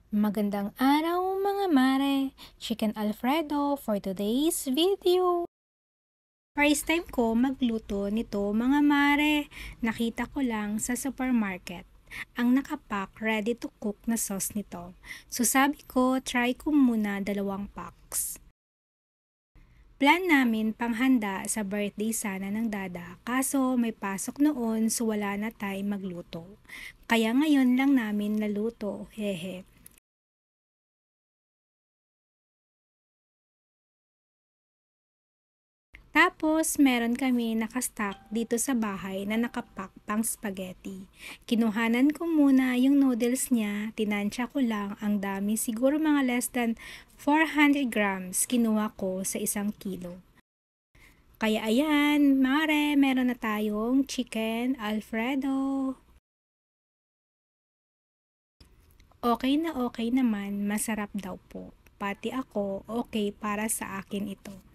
Magandang araw mga mare! Chicken Alfredo for today's video. First time ko magluto nito mga mare. Nakita ko lang sa supermarket ang nakapack ready to cook na sauce nito. So sabi ko, try ko muna 2 packs. Plan namin panghanda sa birthday sana ng dada, kaso may pasok noon so wala na time magluto. Kaya ngayon lang namin naluto, hehe. Tapos, meron kami nakastock dito sa bahay na nakapack pang spaghetti. Kinuhanan ko muna yung noodles niya, tinansya ko lang ang dami, siguro mga less than 400 grams kinuha ko sa 1 kilo. Kaya ayan, mare, meron na tayong chicken Alfredo. Okay na okay naman, masarap daw po. Pati ako, okay para sa akin ito.